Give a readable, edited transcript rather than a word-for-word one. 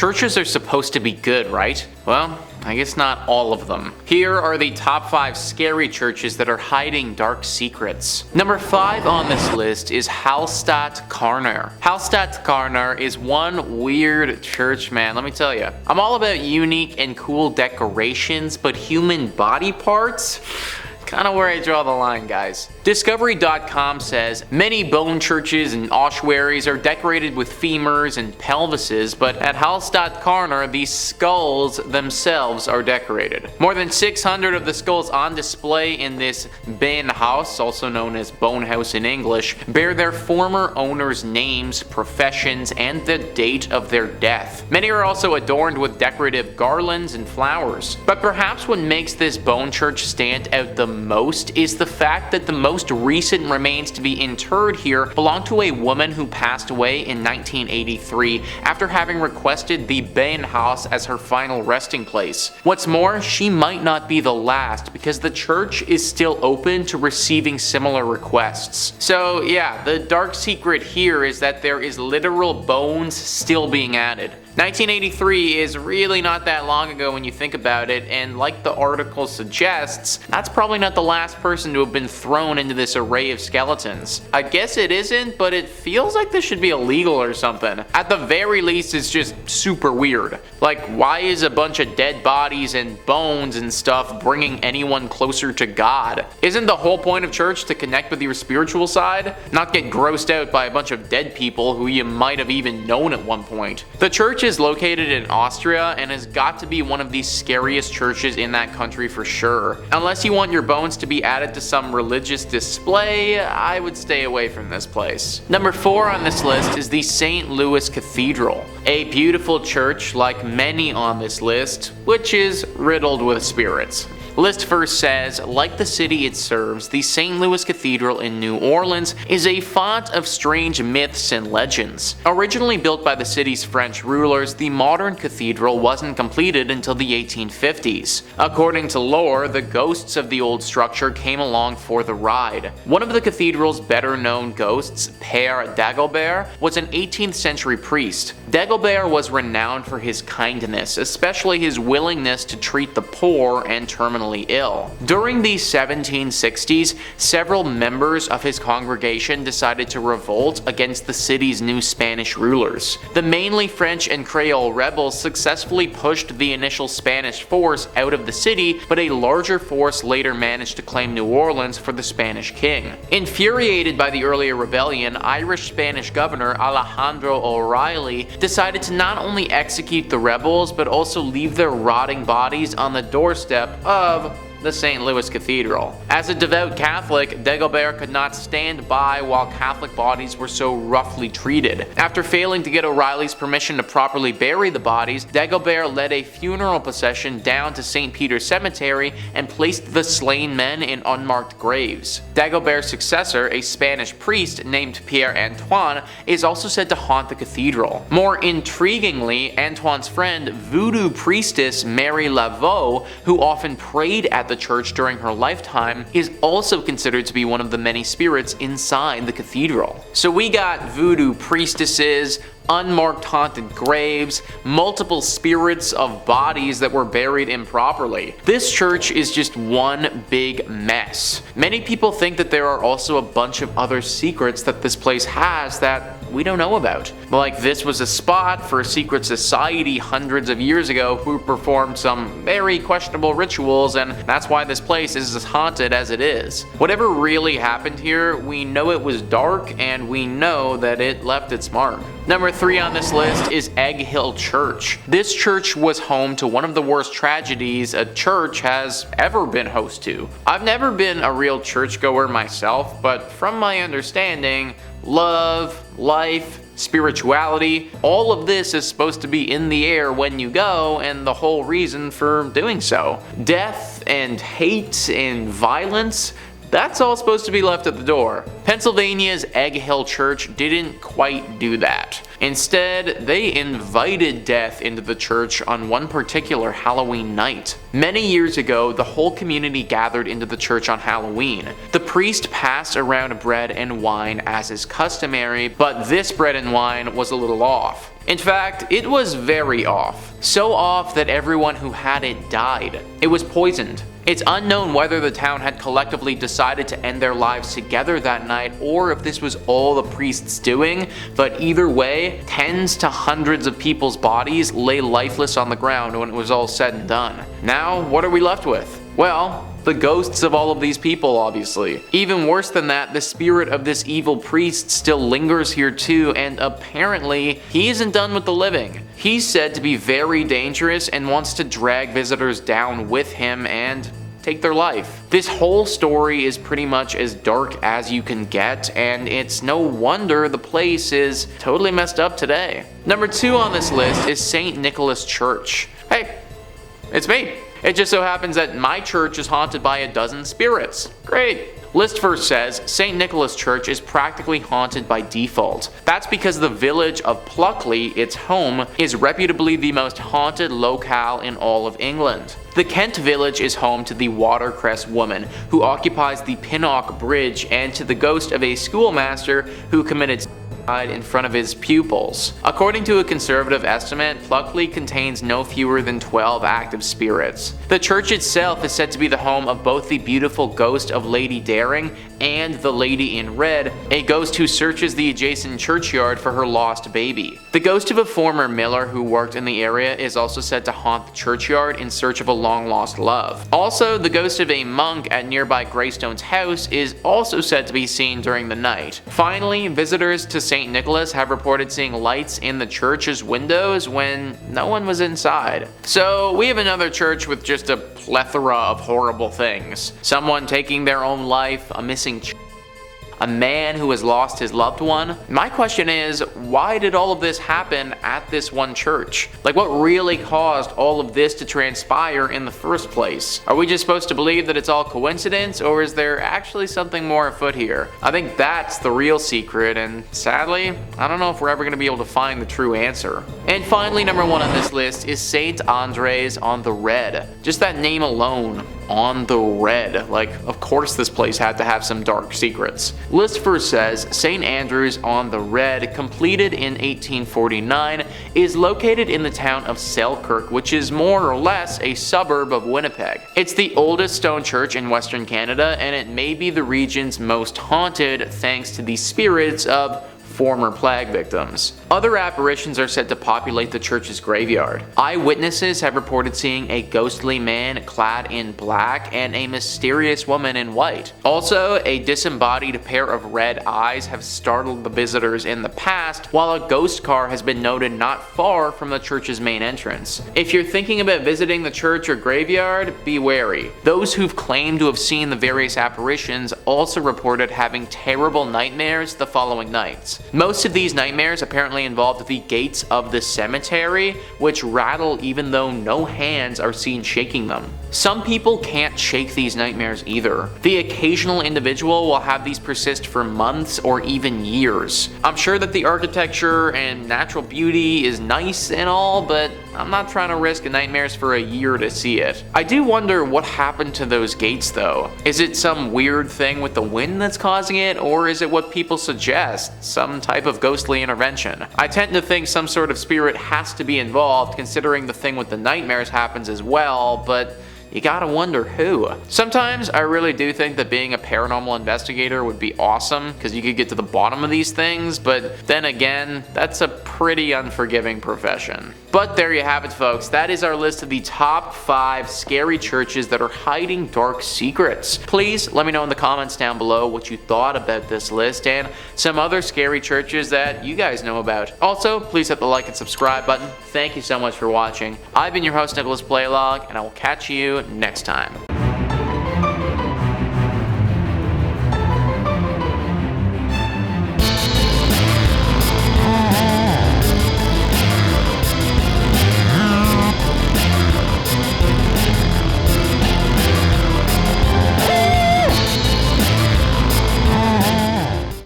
Churches are supposed to be good, right? Well, I guess not all of them. Here are the top 5 scary churches that are hiding dark secrets. Number 5 on this list is Hallstatt Karner. Hallstatt Karner is one weird church, man, let me tell you. I'm all about unique and cool decorations, but human body parts? Kind of where I draw the line, guys. Discovery.com says many bone churches and ossuaries are decorated with femurs and pelvises, but at Hallstatt Karner, the skulls themselves are decorated. More than 600 of the skulls on display in this Benhaus, also known as Bone House in English, bear their former owners' names, professions, and the date of their death. Many are also adorned with decorative garlands and flowers. But perhaps what makes this bone church stand out the most is the fact that the most recent remains to be interred here belong to a woman who passed away in 1983 after having requested the Benhaus as her final resting place. What's more, she might not be the last because the church is still open to receiving similar requests. So yeah, the dark secret here is that there is literal bones still being added. 1983 is really not that long ago when you think about it, and like the article suggests, that's probably not the last person to have been thrown into this array of skeletons. I guess it isn't, but it feels like this should be illegal or something. At the very least, it's just super weird. Like, why is a bunch of dead bodies and bones and stuff bringing anyone closer to God? Isn't the whole point of church to connect with your spiritual side? Not get grossed out by a bunch of dead people who you might have even known at one point. The church is located in Austria and has got to be one of the scariest churches in that country for sure. Unless you want your bones to be added to some religious display, I would stay away from this place. Number 4 on this list is the St. Louis Cathedral, a beautiful church like many on this list, which is riddled with spirits. List first says, like the city it serves, the St. Louis Cathedral in New Orleans is a font of strange myths and legends. Originally built by the city's French rulers, the modern cathedral wasn't completed until the 1850s. According to lore, the ghosts of the old structure came along for the ride. One of the cathedral's better known ghosts, Père Dagobert, was an 18th century priest. Dagobert was renowned for his kindness, especially his willingness to treat the poor and terminally ill. During the 1760s, several members of his congregation decided to revolt against the city's new Spanish rulers. The mainly French and Creole rebels successfully pushed the initial Spanish force out of the city, but a larger force later managed to claim New Orleans for the Spanish king. Infuriated by the earlier rebellion, Irish-Spanish governor Alejandro O'Reilly decided to not only execute the rebels, but also leave their rotting bodies on the doorstep of the St. Louis Cathedral. As a devout Catholic, Dagobert could not stand by while Catholic bodies were so roughly treated. After failing to get O'Reilly's permission to properly bury the bodies, Dagobert led a funeral procession down to St. Peter's Cemetery and placed the slain men in unmarked graves. Dagobert's successor, a Spanish priest named Pierre Antoine, is also said to haunt the cathedral. More intriguingly, Antoine's friend, voodoo priestess Mary Laveau, who often prayed at the church during her lifetime, is also considered to be one of the many spirits inside the cathedral. So we got voodoo priestesses, unmarked haunted graves, multiple spirits of bodies that were buried improperly. This church is just one big mess. Many people think that there are also a bunch of other secrets that this place has that we don't know about. Like this was a spot for a secret society hundreds of years ago who performed some very questionable rituals, and that's why this place is as haunted as it is. Whatever really happened here, we know it was dark and we know that it left its mark. Number 3 on this list is Egg Hill Church. This church was home to one of the worst tragedies a church has ever been host to. I've never been a real churchgoer myself, but from my understanding, love, life, spirituality, all of this is supposed to be in the air when you go, and the whole reason for doing so. Death and hate and violence, that's all supposed to be left at the door. Pennsylvania's Egg Hill Church didn't quite do that. Instead, they invited death into the church on one particular Halloween night. Many years ago, the whole community gathered into the church on Halloween. The priest passed around bread and wine as is customary, but this bread and wine was a little off. In fact, it was very off. So off that everyone who had it died. It was poisoned. It's unknown whether the town had collectively decided to end their lives together that night or if this was all the priests doing, but either way, tens to hundreds of people's bodies lay lifeless on the ground when it was all said and done. Now, what are we left with? Well, the ghosts of all of these people, obviously. Even worse than that, the spirit of this evil priest still lingers here too, and apparently, he isn't done with the living. He's said to be very dangerous and wants to drag visitors down with him and take their life. This whole story is pretty much as dark as you can get, and it's no wonder the place is totally messed up today. Number 2 on this list is St. Nicholas Church. Hey, it's me. It just so happens that my church is haunted by a dozen spirits. Great. List first says St. Nicholas Church is practically haunted by default. That's because the village of Pluckley, its home, is reputably the most haunted locale in all of England. The Kent village is home to the Watercress woman, who occupies the Pinnock Bridge, and to the ghost of a schoolmaster who committed suicide in front of his pupils. According to a conservative estimate, Pluckley contains no fewer than 12 active spirits. The church itself is said to be the home of both the beautiful ghost of Lady Daring and the Lady in Red, a ghost who searches the adjacent churchyard for her lost baby. The ghost of a former miller who worked in the area is also said to haunt the churchyard in search of a long-lost love. Also, the ghost of a monk at nearby Greystone's house is also said to be seen during the night. Finally, visitors to St. Nicholas have reported seeing lights in the church's windows when no one was inside. So we have another church with just a plethora of horrible things. Someone taking their own life, a missing a man who has lost his loved one. My question is, why did all of this happen at this one church? Like, what really caused all of this to transpire in the first place? Are we just supposed to believe that it's all coincidence, or is there actually something more afoot here? I think that's the real secret, and sadly, I don't know if we're ever going to be able to find the true answer. And finally, number 1 on this list is St. Andres on the Red. Just that name alone, on the Red. Like, of course this place had to have some dark secrets. List first says St. Andrews on the Red, completed in 1849, is located in the town of Selkirk, which is more or less a suburb of Winnipeg. It's the oldest stone church in Western Canada, and it may be the region's most haunted thanks to the spirits of former plague victims. Other apparitions are said to populate the church's graveyard. Eyewitnesses have reported seeing a ghostly man clad in black and a mysterious woman in white. Also, a disembodied pair of red eyes have startled the visitors in the past, while a ghost car has been noted not far from the church's main entrance. If you're thinking about visiting the church or graveyard, be wary. Those who've claimed to have seen the various apparitions also reported having terrible nightmares the following nights. Most of these nightmares apparently involved the gates of the cemetery, which rattle even though no hands are seen shaking them. Some people can't shake these nightmares either. The occasional individual will have these persist for months or even years. I'm sure that the architecture and natural beauty is nice and all, but I'm not trying to risk nightmares for a year to see it. I do wonder what happened to those gates though. Is it some weird thing with the wind that's causing it, or is it what people suggest, some type of ghostly intervention? I tend to think some sort of spirit has to be involved, considering the thing with the nightmares happens as well, but you gotta wonder who. Sometimes I really do think that being a paranormal investigator would be awesome, because you could get to the bottom of these things, but then again, that's a pretty unforgiving profession. But there you have it, folks. That is our list of the top 5 scary churches that are hiding dark secrets. Please let me know in the comments down below what you thought about this list and some other scary churches that you guys know about. Also, please hit the like and subscribe button. Thank you so much for watching. I've been your host, Nicholas Playlog, and I will catch you next time.